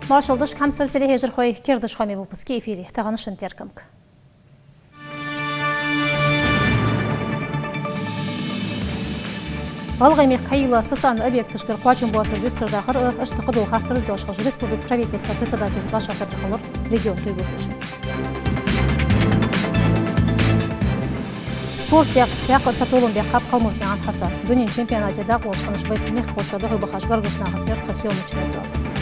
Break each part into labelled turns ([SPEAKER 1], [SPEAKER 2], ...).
[SPEAKER 1] Маршалдыш камсыр телехежір қой кердіш қами выпуске эфире. Тағанышын теркімк. Алғаймек Каила Сасан объектышкер қуачын буасы жүстірдақыр ұштықы дол қақтырыз дошқыш республик правительства председатель ваша қадырқалыр регион түйгетуші. Спорт яқтияқ сатолын бек қап қалмызны анқаса. Дүнен чемпионатеда қолшқыныш байскімек қолшады ғыбақаш барғышнағы церт қасион үшін өтуады.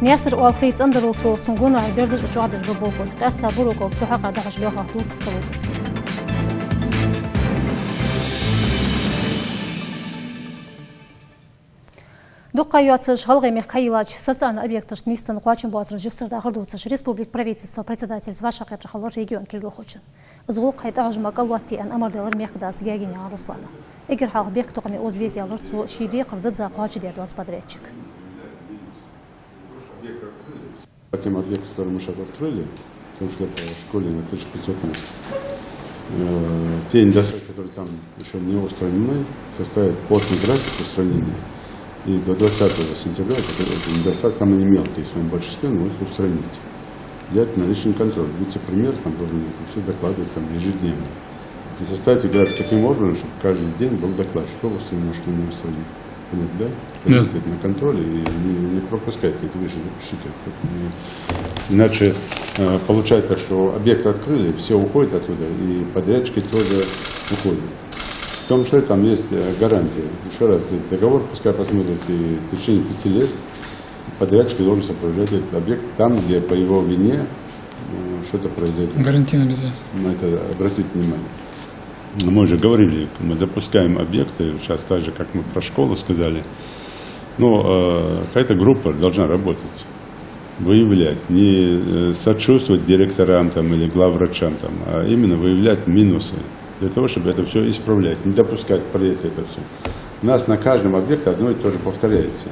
[SPEAKER 1] Несір уалхиц ындырыл соғып сұңғына бердіж ұчуадыр ғыболғын. Қаста бұл оқыл сұхаға дағыш беға ұлцытқы болғызғы. Дұққа юатсыш ғалғаймек Каилач социальный объектыш нистын қуачын буатыр жүстірді ғырдуытсыш республик правительства председатель ваша қайтрақалар регион келгі қочын. Ұзғыл қайта ғажымақ алуаттиен амардалар мекдасы гягине Руслана. Егер халық бек тұқыме озвезиялар цу шири қырды за қуачы деді подрядчик.
[SPEAKER 2] По тем объектам, которые мы сейчас открыли, в том числе по школе на 1500 мест, те недостатки, которые там еще не устранены, составят плотный график устранения. И до 20 сентября эти недостатки, там они мелкие, в своем большинстве, но их устранить. Взять на личный контроль. Вице-премьер там должен все докладывать там, ежедневно. И составить график таким образом, чтобы каждый день был доклад, что устранено, что не устранено. Понятно, да? Понятно, на контроле и не пропускайте эти вещи, запишите. Иначе получается, что объекты открыли, все уходят оттуда, и подрядчики тоже уходят. В том, что там есть гарантия. Еще раз, договор пускай посмотрят, и в течение 5 лет подрядчик должен сопровождать этот объект там, где по его вине что-то произойдет.
[SPEAKER 3] Гарантийное обязательство.
[SPEAKER 2] На это обратить внимание. Мы уже говорили, мы запускаем объекты, сейчас так же, как мы про школу сказали, но какая-то группа должна работать, выявлять, не сочувствовать директорам там, или главврачам, там, а именно выявлять минусы, для того, чтобы это все исправлять, не допускать впредь это все. У нас на каждом объекте одно и то же повторяется.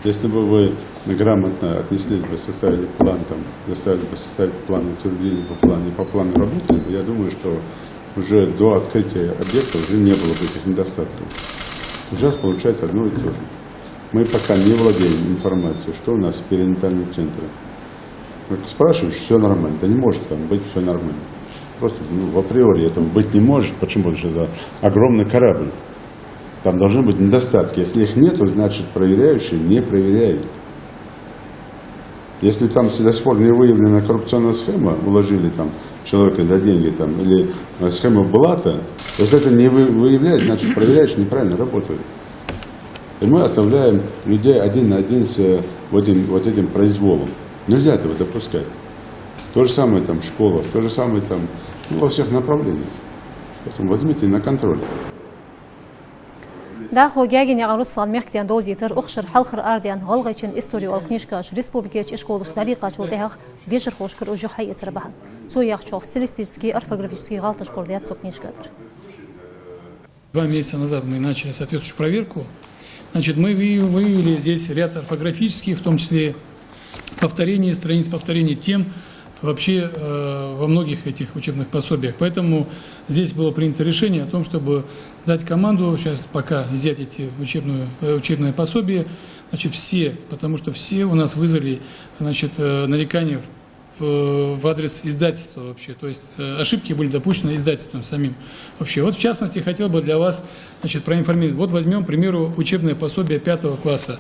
[SPEAKER 2] Если бы вы грамотно отнеслись бы, составили план, там, заставили бы составить план утверждения по плану работы, я думаю, что уже до открытия объекта уже не было бы этих недостатков. Сейчас получается одно и то же. Мы пока не владеем информацией, что у нас в перинатальном центре. Спрашиваешь, все нормально. Да не может там быть все нормально. Просто в априори этого быть не может. Почему? Потому что это огромный корабль. Там должны быть недостатки. Если их нет, значит проверяющие не проверяют. Если там до сих пор не выявлена коррупционная схема, уложили там человека за деньги, там, или схема Блата, если это не выявляет, значит проверяющие неправильно работают. И мы оставляем людей один на один с вот этим произволом. Нельзя этого допускать. То же самое там в школах, то же самое там во всех направлениях. Поэтому возьмите на контроль.
[SPEAKER 1] Да, хогягине Руслан мехтен дозитер ухшер халхр ардиан голгайчин историю ал книжкаш республикач школыш дariqaч ултах дешер хошкер уже хайцер бахан. Цоях чох стилистический, орфографический галтыш курдят цо книжкадыр.
[SPEAKER 3] 2 месяца назад мы начали соответствующую проверку. Значит, мы выявили здесь ряд орфографических, в том числе повторений страниц, повторений тем, вообще во многих этих учебных пособиях. Поэтому здесь было принято решение о том, чтобы дать команду, сейчас пока изъять эти учебные пособия, значит, все, потому что все у нас вызвали, значит, нарекания в адрес издательства вообще, то есть ошибки были допущены издательством самим вообще. Вот в частности хотел бы для вас, значит, проинформировать. Вот возьмем, к примеру, учебное пособие 5 класса.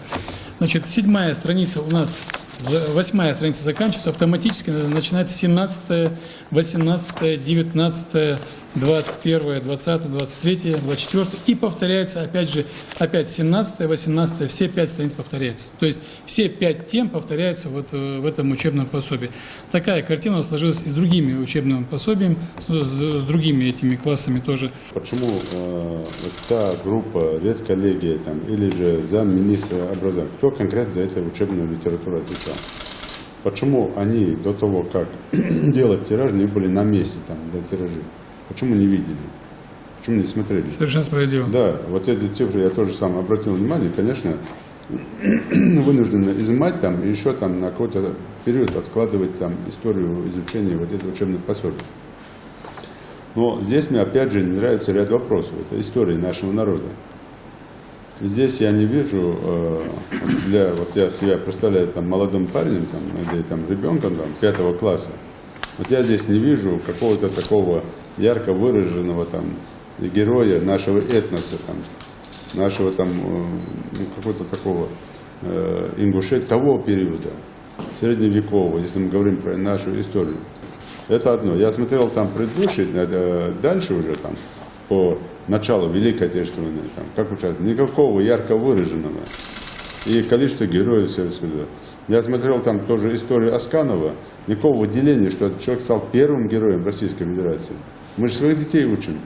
[SPEAKER 3] Значит, 7-я страница у нас, 8-я страница заканчивается, автоматически начинается 17, 18, 19, 21, 20, 23, 24 и повторяется опять же, опять 17, 18, все 5 страниц повторяются. То есть все 5 тем повторяются вот в этом учебном пособии. Такая картина сложилась и с другими учебными пособиями, с другими этими классами тоже.
[SPEAKER 2] Почему та группа, редколлегия там, или же замминистра образования, кто конкретно за эту учебную литературу отвечал? Почему они до того, как делать тираж, не были на месте там для тиражей? Почему не видели? Почему не смотрели?
[SPEAKER 3] Совершенно справедливо.
[SPEAKER 2] Да, вот эти цифры я тоже сам обратил внимание, конечно, вынуждены изымать там и еще там на какой-то период откладывать там историю изучения вот этих учебных пособий. Но здесь мне опять же не нравится ряд вопросов. Это история нашего народа. Здесь я не вижу, вот я себя представляю там молодым парнем, там, или там ребенком там, 5 класса. Вот я здесь не вижу какого-то такого ярко выраженного там героя нашего этноса, там, нашего там, какого-то такого Ингушетии того периода, средневекового, если мы говорим про нашу историю. Это одно. Я смотрел там предыдущие, дальше уже там, по началу Великой Отечественной войны, там, как участвовали, никакого ярко выраженного. И количество героев Советского Союза. Я смотрел там тоже историю Асканова, никакого выделения, что этот человек стал первым героем Российской Федерации. Мы же своих детей учим.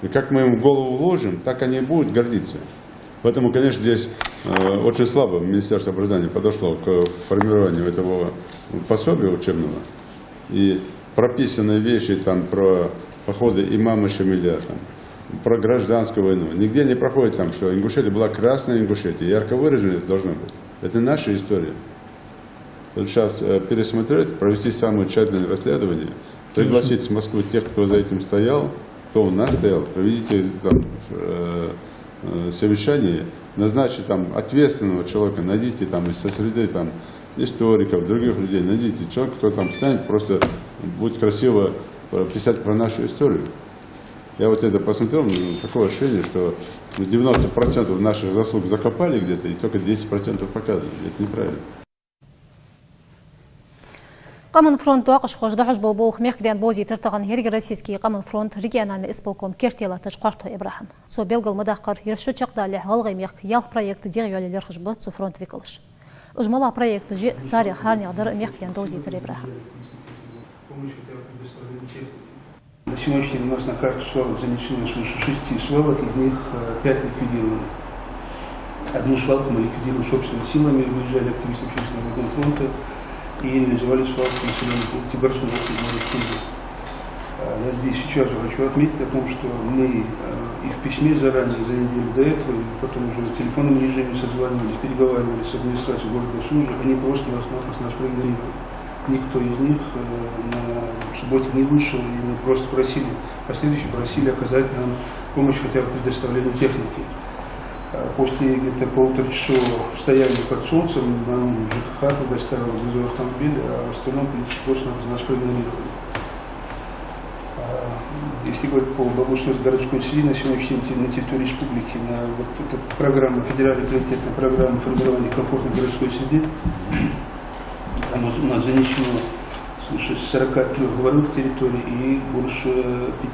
[SPEAKER 2] И как мы им в голову вложим, так они и будут гордиться. Поэтому, конечно, здесь очень слабо Министерство образования подошло к формированию этого пособия учебного. И прописанные вещи там про походы имама Шамиля, там, про гражданскую войну. Нигде не проходит там, что Ингушетия была красная Ингушетия. Ярко выражено это должно быть. Это наша история. Вот сейчас пересмотреть, провести самое тщательное расследование, пригласить в Москву тех, кто за этим стоял, кто у нас стоял, проведите там совещание, назначить там ответственного человека, найдите там из среды там историков, других людей, найдите человека, кто там станет, просто будет красиво писать про нашу историю. Я вот это посмотрел, такое ощущение, что 90% наших заслуг закопали где-то, и только 10% показывали. Это неправильно.
[SPEAKER 1] Камен фронт ақш қожда хожбол бол хмехден бози тертаган херги российский камен фронт региональный исполком кертела ташқарто Ибрахим. Цо белгал мадаққар ершо чақдали ғалғай мех ялх проект дегюалилер хожбы цо фронт викалыш. Ужмала проект же царя харнягдар мехден дози тер Ибрахим.
[SPEAKER 4] На сегодняшний день у нас на карту свалок занесено свыше 6 свалок, из них 5 ликвидированы. Одну свалку мы ликвидировали собственными силами, выезжали активисты Общественного фронта и реализовали свалку в населенном пункте Барсуна. Я здесь сейчас хочу отметить о том, что мы и в письме заранее, за неделю до этого, и потом уже в телефонном режиме созванивались, переговаривались с администрацией города Сужа, они просто нас проигнорировали. Никто из них на субботе не вышел, и мы просто последующие просили оказать нам помощь хотя бы предоставлению техники. После где-то полуторачасового стояния под солнцем нам ЖКХ предоставил грузовой автомобиль, а в остальном просто нас проигнорировали. Если говорить по благоустройству городской среды, на сегодняшний день на территории республики, на вот эта программа, федеральная приоритетная программа формирования комфортной городской среды, там у нас занесено свыше 43 дворовых территорий и больше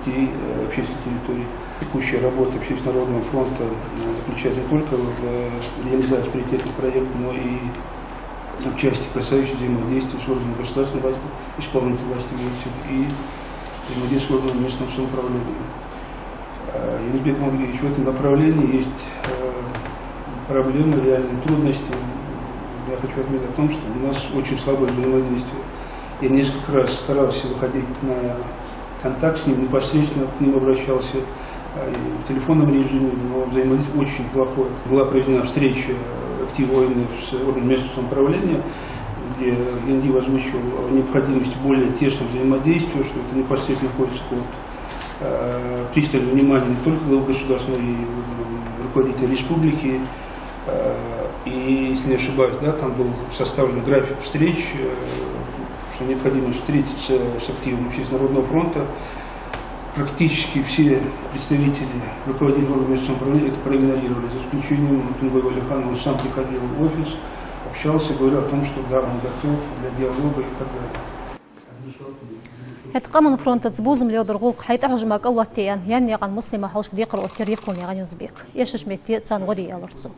[SPEAKER 4] 5 общественных территорий. Текущая работа Общественного народного фронта заключается не только в реализации приоритетных проектов, но и участие, касающееся взаимодействия с органами государственной власти, исполнительной власти и взаимодействие с органами местного самоуправления. Янбек Мавлевич, в этом направлении есть проблемы, реальные трудности. Я хочу отметить о том, что у нас очень слабое взаимодействие. Я несколько раз старался выходить на контакт с ним, непосредственно к ним обращался в телефонном режиме, но взаимодействие очень плохое. Была проведена встреча активов воинов с органами местного самоуправления, где Яндив озвучил необходимость более тесного взаимодействия, что это непосредственно находится под пристальным вниманием не только главы государства, но и руководителя республики. И, если не ошибаюсь, да, там был составлен график встреч, что необходимо встретиться с активом Общественного народного фронта. Практически все представители, руководители органов местного самоуправления это проигнорировали, за исключением Тунгоева Алихана. Он сам приходил в офис, общался, говорил о том, что да, он готов для диалога и так далее.
[SPEAKER 1] Камен фронт цбузм леодоргул қайта хожмак аллаттиян ян яған муслима хауш где қырот терьев кон яған юзбек. Ешеш метте цан годи яларцу.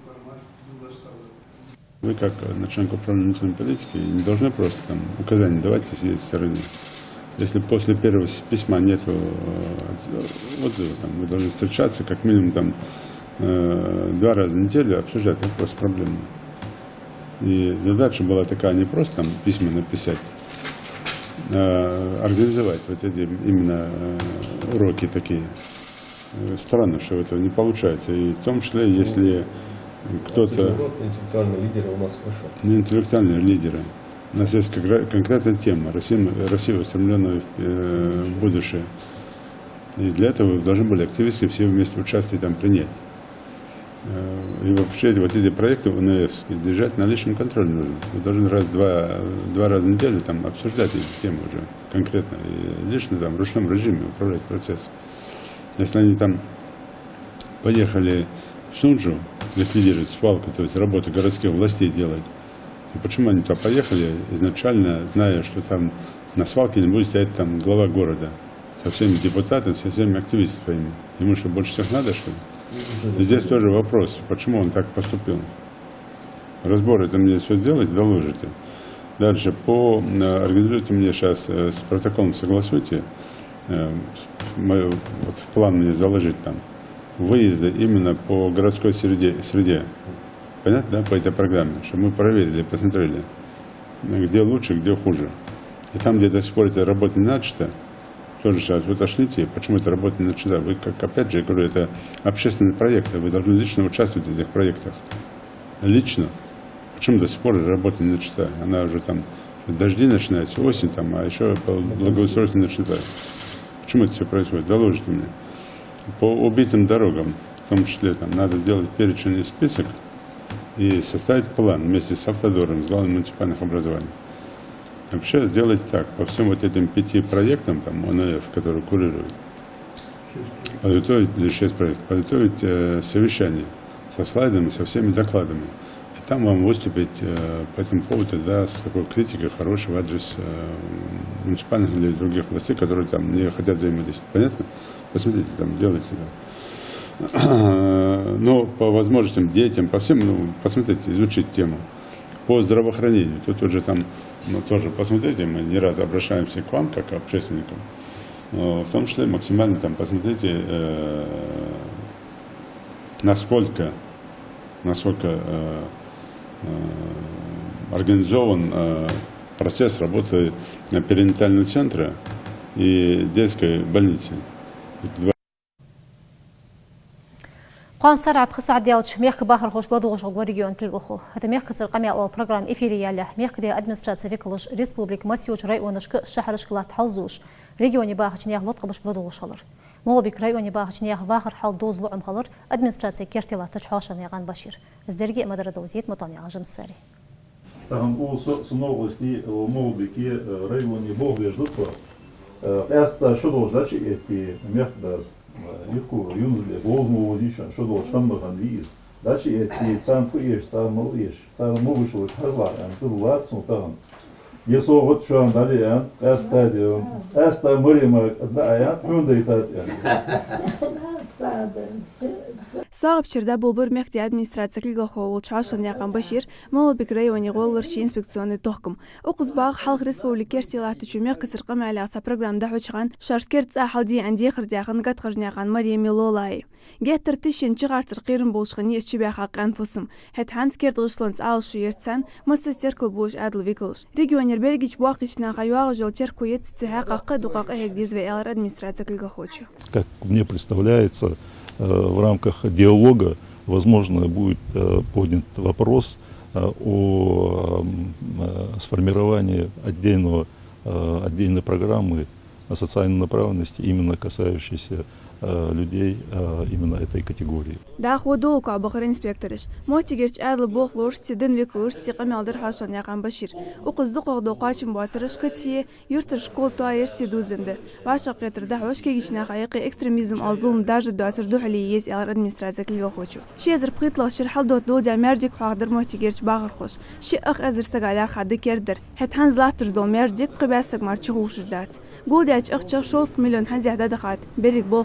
[SPEAKER 2] Вы, как начальник управления внутренней политики, не должны просто там указания давать и сидеть в стороне. Если после первого письма нет отзыва, там, вы должны встречаться как минимум там 2 раза в неделю, обсуждать вопрос проблемы. И задача была такая, не просто там письма написать, а организовать вот эти именно уроки такие. Странно, что этого не получается. И в том числе, если кто-то...
[SPEAKER 5] Интеллектуальные лидеры у нас хорошо.
[SPEAKER 2] Не интеллектуальные лидеры. У нас есть конкретная тема. Россия устремленная в будущее. И для этого должны были активисты все вместе участвовать, там принять. И вообще вот эти проекты УНФские держать на личном контроле нужно. Вы должны два раза в неделю там обсуждать эти темы уже конкретно. И лично там в ручном режиме управлять процессом. Если они там поехали в Сунджу ликвидировать свалку, то есть работу городских властей делать, то почему они туда поехали изначально, зная, что там на свалке не будет стоять там глава города со всеми депутатами, со всеми активистами? Ему что, больше всех надо, что ли? И здесь тоже вопрос, почему он так поступил. Разбор это мне все сделать, доложите. Дальше, организуйте мне сейчас с протоколом, согласуйте, вот в план мне заложить там выезды именно по городской среде. Понятно, да, по этой программе, чтобы мы проверили, посмотрели, где лучше, где хуже. И там, где до сих пор эта работа не начата, тоже сейчас вы уточните, почему эта работа не начата. Вы, как опять же, я говорю, это общественные проекты, вы должны лично участвовать в этих проектах. Лично. Почему до сих пор работа не начата? Она уже там, дожди начинаются, осень там, а еще благоустройство не начата. Почему это все происходит? Доложите мне. По убитым дорогам, в том числе, там, надо сделать перечень и список и составить план вместе с Автодором, с главным муниципальных образований. Вообще сделать так, по всем вот этим 5 проектам, там, ОНФ, которые курируют, подготовить, или 6 проектов, подготовить совещание со слайдами, со всеми докладами. И там вам выступить по этому поводу, да, с такой критикой хорошей в адрес муниципальных или других властей, которые там не хотят взаимодействовать. Понятно? Посмотрите, там, делайте. Но по возможностям детям, по всем, ну, посмотрите, изучить тему. По здравоохранению, тут уже там, ну, тоже посмотрите, мы не раз обращаемся к вам, как к общественникам, в том числе максимально там посмотрите, насколько организован процесс работы перинатального центра и детской больницы.
[SPEAKER 1] قانصر عبخ سعديالش ميخ بحر خوش قدوش غوريجيون كلغو هذا ميخ كسر قميع أو برنامج إفيريا له ميخ كده أدمنستراتيف كلش ريسبوبليك مسيوش رأيونش كشهرش كلات حلزوش ريجيوني باهش نياه لطق بش قدوش خلر مولبيك رأيوني باهش نياه باخر حال دوز لعم خلر أدمنستراتيف كيرتيلا تجحاشن يغان بشير الزرقي مدر دوزيت مطاني عجم الساري
[SPEAKER 6] Там у новости молодики районе Богвеждутва. Erst schon durch das die merkt das Юрку Юнзле голову возишь что durch там на виз. Дальше эти цан фуеш, цан вышел хазла, тут лад султан. Если вот что далее, erst морема да, мундайтат.
[SPEAKER 7] Сағып черда болбыр мекте администрация клиглахо улчашын яған башир, молобик районе голларши инспекционный тоқым. Оқызбақ Халық Республикер тилаты чумек кісірқым әліғса программда хүчіған шарткерт сахалди әнде қырдяғын ғатқыржняған Мария Милолай. Геттір тішен чығарцыр қирын болшығын ешчебе қаққан фосым. Хэт ханскерт ғышланц алышу ертсен, мұсты стеркл болш әділ векілш. Регионер бергіч буақична қайуағы жол терку етсіце қаққы дұқақ әйгдезве әлір администрация клиглахочу.
[SPEAKER 8] Как мне представляется, в рамках диалога, возможно, будет поднят вопрос о сформировании отдельной программы социальной направленности, именно касающейся людей именно этой категории.
[SPEAKER 7] Да, ходолку абахар инспекторыш. Мотигерч адлы бог лорсти ден векурсти камялдыр хашан яған башир. Уқызды қоғды қачын батырыш қытсие юртыр школ туайерти дузденді. Ваша қетірді хош кегична қайықы экстремизм алзулын даже дуатыр духали ез әлір администрация клига хочу. Шезір пқитлық шырхал дот долдя мердик қағдыр мотигерч бағыр хош. Ши ақ әзір сағалар қады кердір. Хет ханзлатыр дол мердик қыбәсік марчы ғушырдат. Голдяч ықчық 6 миллион ханзяда дықат. Берик бол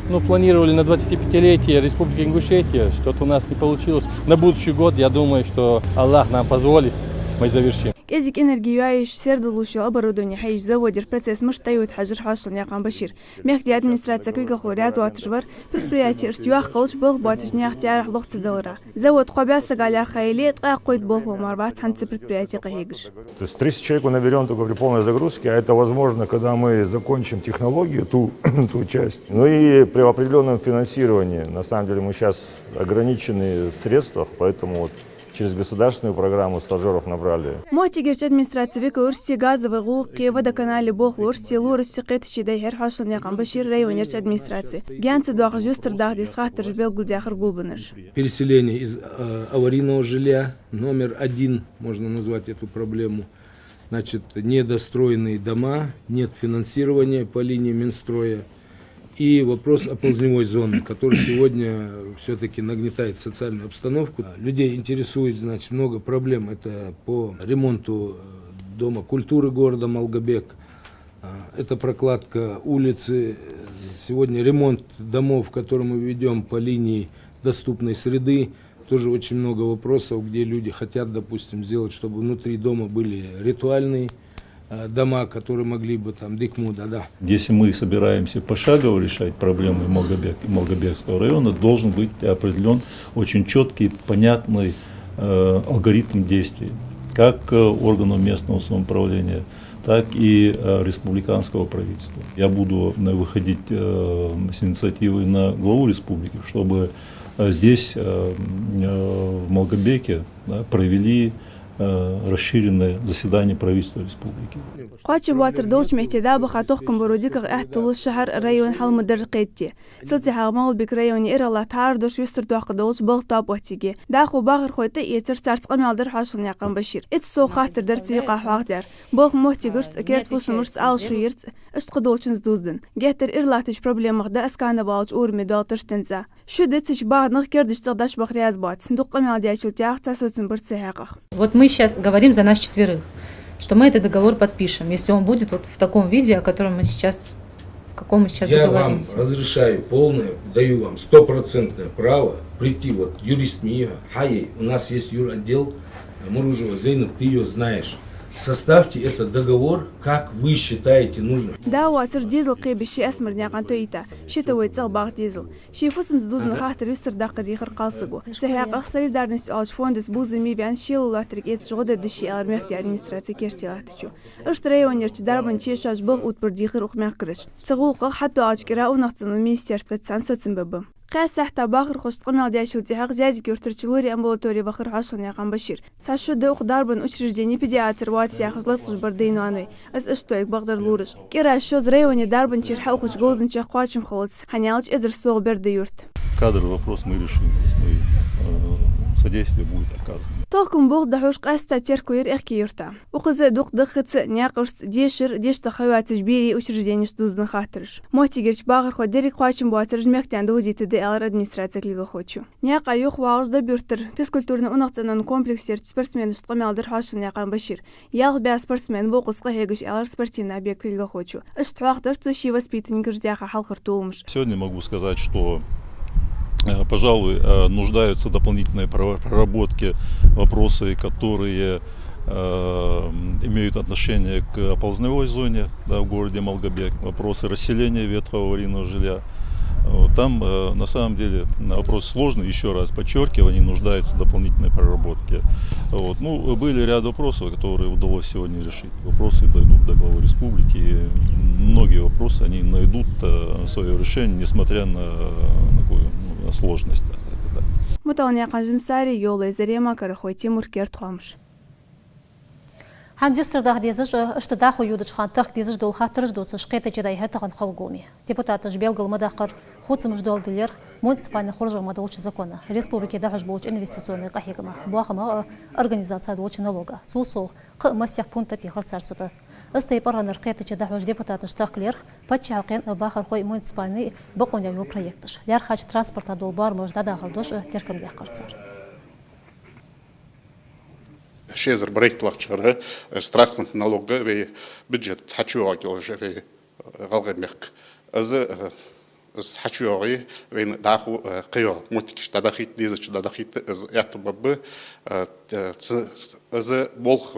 [SPEAKER 9] Ну, планировали на 25-летие Республики Ингушетия, что-то у нас не получилось. На будущий год, я думаю, что Аллах нам позволит, мы завершим.
[SPEAKER 7] Кезик энергияйш сердолушил оборудование хайш заводер процесс муштают хажир хашл яқан башир. Мехди администрация клига ряз ватышвар предприятие штюах кылыш был батыш нехтяр лохцы доллара. Завод қобяса галяр хайлет қойд был марват ханцы предприятие кахегиш.
[SPEAKER 10] То есть 30 человек наберем только при полной загрузке, а это возможно, когда мы закончим технологию, ту часть. Ну и при определенном финансировании. На самом деле мы сейчас ограничены в средствах, поэтому вот через государственную программу стажеров набрали.
[SPEAKER 7] Мотигерч административик урсти газовый гулки водоканали бог урсти лурсти қетчи дайхер хашын яқан Башир районерч администрации. Гянцы дуах жюстер дагдис хаттер белгулдяхар гулбыныш.
[SPEAKER 11] Переселение из аварийного жилья номер 1, можно назвать эту проблему. Значит, недостроенные дома, нет финансирования по линии Минстроя. И вопрос оползневой зоны, который сегодня все-таки нагнетает социальную обстановку. Людей интересует, значит, много проблем. Это по ремонту Дома культуры города Малгобек, это прокладка улицы, сегодня ремонт домов, который мы ведем по линии доступной среды. Тоже очень много вопросов, где люди хотят, допустим, сделать, чтобы внутри дома были ритуальные дома, которые могли бы там дикмуда,
[SPEAKER 8] Если мы собираемся пошагово решать проблемы Малгобекского района, должен быть определен очень четкий, понятный алгоритм действий, как органов местного самоуправления, так и республиканского правительства. Я буду выходить с инициативой на главу республики, чтобы здесь, в Малгобеке, провели расширенное заседание правительства республики.
[SPEAKER 7] قاتش بواتر دوش محتدا بخاتوخ كم بروديك احتلو الشهر ريون حل مدر قيتي سلتي حغمال بك ريوني إر الله تار دوش يستر دوخ دوش بلطاب واتيجي داخو باغر خويته يتر سارت قمال در حاشن يقن بشير اتسو خاطر در تيقا حواغدر بلغ موتيگرت اكيرت فوسمرس آل شويرت اشتق دولشنز دوزدن جهتر إر الله تش بروبليم مغدا اسكان بالج اور مدالتر تنزا شدتش باغ نغ كردش تغداش بخرياز بات دوق قمال دياشل تياغ تاسوتن برت سيحاقخ.
[SPEAKER 12] Вот мы сейчас говорим за нас четверых, что мы этот договор подпишем, если он будет вот в таком виде, о котором мы сейчас, в каком мы сейчас договоримся.
[SPEAKER 11] Я вам разрешаю полное, даю вам 100% право прийти, вот юрист Мия, Хай, у нас есть юротдел, Муружева Зейнаб, ты ее знаешь. Составьте этот договор, как вы считаете нужно.
[SPEAKER 7] Да, واتر ديزل قيب الشيء أسمر نيقان تويتا شتا ويتزغ باغ ديزل شي فسم زدوز نخاطر يستر داقة ديخر قالسقو سهيق أخسري دارنس أوج فوندس بوزي مي بيان شيل لاترك إيتش غودة دشي أرميختي أدمنستراتي كيرتي لاتشو اشتري ونيرش داربن شيشاج بغ وتبر ديخر وخميخ كرش تغوق حتى أوج كراو نغتن الميستير تفتسان سوتسن ببم قاس حتى باخر خوش قمال دياشل تيحق زيازي كيورترچلوري امبولاتوري باخر حاشن يقان بشير ساشو دوق داربن учреждений педиатр واتس ياخزلت قش بردينوانوي اس اشتويك بغدر لورش كيرا شوز ريوني داربن чир حوقش غوزن чах قوачم خلص حنيالج ازر سوغ берди юрт.
[SPEAKER 8] Кадровый вопрос мы решим, содействие будет оказано.
[SPEAKER 7] توكم بوغ دحوش قاستا تيركوير اخكي يرتا وقزا دوق دخت نياقرس ديش تخوات تجبيري учреждений دوزن خاطرش موتيگرچ باغر خو ديريك خواشم بواترج ميختان دوزي تدي الر администрация ليغا خوچو نياقا يوخ واغز да бюртер физкультурный унактанан комплексер спортсмен штqamалдыр хашын яқан башир ял бя спортсмен бу кусқа хегиш алар спортивный объект лига хочу ыштвахтар суши воспитанник ждяха халқыр тулмыш.
[SPEAKER 8] Сегодня могу сказать, что пожалуй, нуждаются в дополнительной проработке вопросы, которые имеют отношение к оползневой зоне, в городе Малгобек, вопросы расселения ветхого аварийного жилья. Там на самом деле вопрос сложный, еще раз подчеркиваю, они нуждаются в дополнительной проработке. Были ряд вопросов, которые удалось сегодня решить. Вопросы дойдут до главы республики. Многие вопросы они найдут свое решение, несмотря на такую сложность.
[SPEAKER 7] متواني قنجم ساري يولي زريما كرخوي تيمور كيرت خامش.
[SPEAKER 1] Хандюстер дах дезыш, ыштыдаху юдычхан тах дезыш дол хаттырыш доцыш қеті жедай хертаған қалгуми. Депутаты жбелгіл мадақыр хуцымыш дол дилер муниципальный хоржа мадолчы закона. Республики дахыш болч инвестиционный қахигыма. Буахыма организация долчы налога. Цусол қы масяк пункта тихар царцута. Ыстайып арғаныр қеті жедахуш депутаты штақлер патчалқен бахар хой муниципальный бақоня юл проектыш. Лер хач транспорта дол бар можда дағылдош теркімдек қарцар.
[SPEAKER 13] شيزر بريت لقشرة استراسمنت نالوجا في بجت حشوي في غلغ ميك از حشوي وين داخو قيو متكش تدخيت ديزش تدخيت يعتبر از بولخ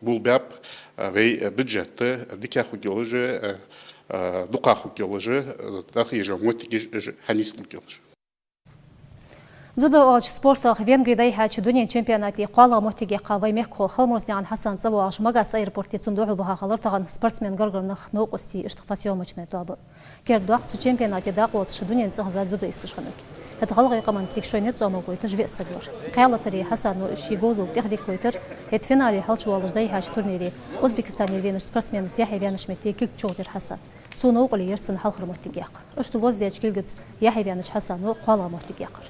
[SPEAKER 13] بولباب في بجت ديكاخو جيولوجي دقاخو جيولوجي داخيجو متكش حنيسل جيولوجي
[SPEAKER 1] Зудо оч спорта Венгрияда хач дунья чемпионате қала мотиге қавай мехко Халмурзнян Хасан Цавуаш Магас аэропорте цундуху бахалар таган спортсмен гаргарнах ноқости иштықтасиомочный туабы. Кердуақ чемпионате дақлот шудунья цахзад зудо истишханак. اتغلق يقمن تكشوينت زوما قويتر جوي السجور قيالة تري حسن وشي جوزل تحدي قويتر اتفنالي حلش والج داي هاش تورنيري أوزبكستان يرينش سبورتسмен زياحي بيانش متي كيك تشوغدير حسن سونو قلي يرتسن حلخر موتيجاق اشتلوز ديش كيلجت ياحي بيانش حسن وقالا موتيجاقر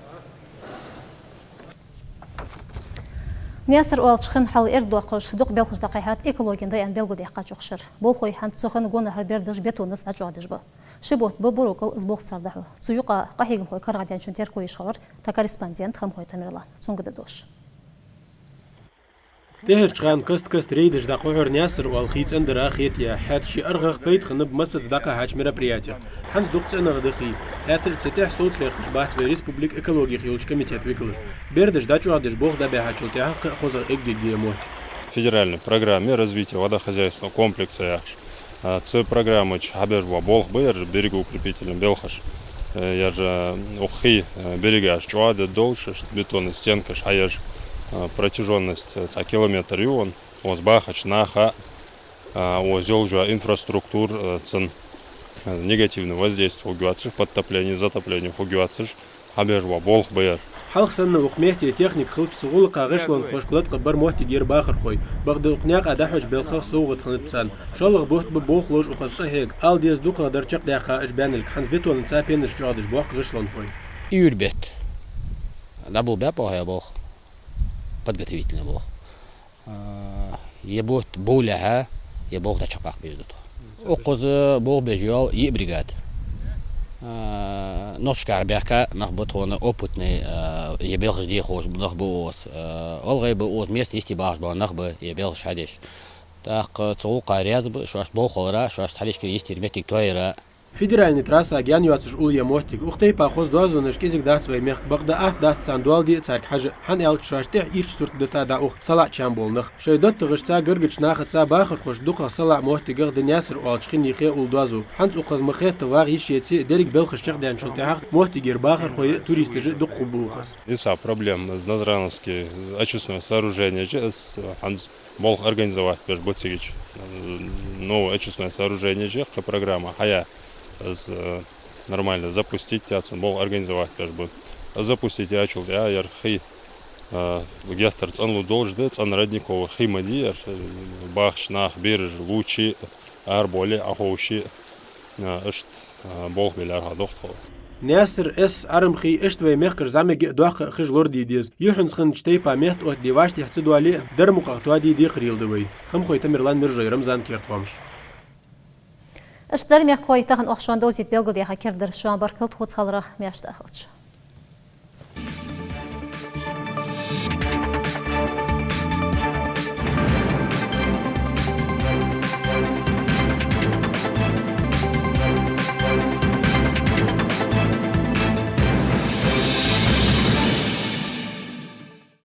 [SPEAKER 1] نياسر أولشخن حال إردوقش دوق بلخش دقيقات إيكولوجين دايان بلغو ديقا جوخشر بولخوي حان تسوخن غونا هر بيردش بيتونس نجوادش با شبوت ببروكل زبوخ تصردحو تسويقا قاهيغم خوي كارغاديان شنتير كويش خلر تا كاريسبانديان تخم خوي تميرلان تسونغ دوش
[SPEAKER 14] تهرشغان كست ريدش دقوهر نياسر والخيت اندرا خيتيا حات شي ارغخ بيت خنب مسد دقا هاش مرابرياتيا حنز دوقت انا غدخي هات تستح صوت لخش بات في ريسبوبليك ايكولوجي خيولش комитет выколыш бердыш дачу адыш бог да бяхачултя хоза эггегемот
[SPEAKER 15] федеральной программе развития водохозяйственного комплекса Ц программа Чхабежва Болх Бэр берегоукрепительным Белхаш. Я же ухи берега Чуада Долша бетонная стенка Шаяж протяженность километр юн Озбахач Наха Озелжа инфраструктур цен негативное воздействие угуациш подтопление затопление угуациш Хабежва Болх Бэр.
[SPEAKER 14] حلق سنة وقميتي تكنيك خلق سغول قاغشلون خوشكلات قبر موتي جير باخر خوي بغد وقناق ادحوج بالخخ سوغت خنتسان شلغ بوت ببوخ لوج وقصقه هيك ال ديز دوقه درچق داخا اجبان الحنز بيتون نسابين نشجادش بوخ غشلون خوي
[SPEAKER 16] يوربت لابو بابو هي بوخ подготовительный بوخ يبوت بولها يبوخ دا چقاق بيدوت وقز بوخ بجيال يبريغاد نوشكار بيحكا نخبط هون опытный يبيلخ دي خوش نخبوس الغي بوس место есть باش با نخب يبيلخ حدش так цулка рязб шаш бохора шаш талишки есть ребятик тойра
[SPEAKER 14] Федеральный трасса агян юацш улья мостик ухтей пахоз дуазу нышкизик да свой мех багда ат да цандуал ди царк хаж хан эл шаште ич сурт дата да ух сала чамболнах шойдот тыгышца гыргыч нахатса бахыр хош духа сала мостигер дняср олчхин ихе улдуазу ханц уқаз махет тавар ишети дерик белхышчак дан чултах мостигер бахыр хой туристы же духубуқас.
[SPEAKER 15] Иса проблем с Назрановские очистное сооружение с ханц Болх организовать Бешбоцевич новое очистное сооружение же программа хая нормально запустить тяцен бол организовать даже будет запустить ячул я ярхи гектар цанлу должды цан родниковый химадир бахшнах береж лучи арболи ахоуши ишт бол белар хадохто
[SPEAKER 14] Нестер эс армхи эштвей мехкер замег дуах хиж лорди диз юхнс хэн штейпа мехт от диваш тихцы дуали дермука туади ди хрилдывай хам хойта мирлан миржай рамзан кертвамш
[SPEAKER 1] اشتر ميكوي تاخن أخشان دوزيت بلغو ديها كردر شوان بركلت خود خالرخ مياشت أخلتش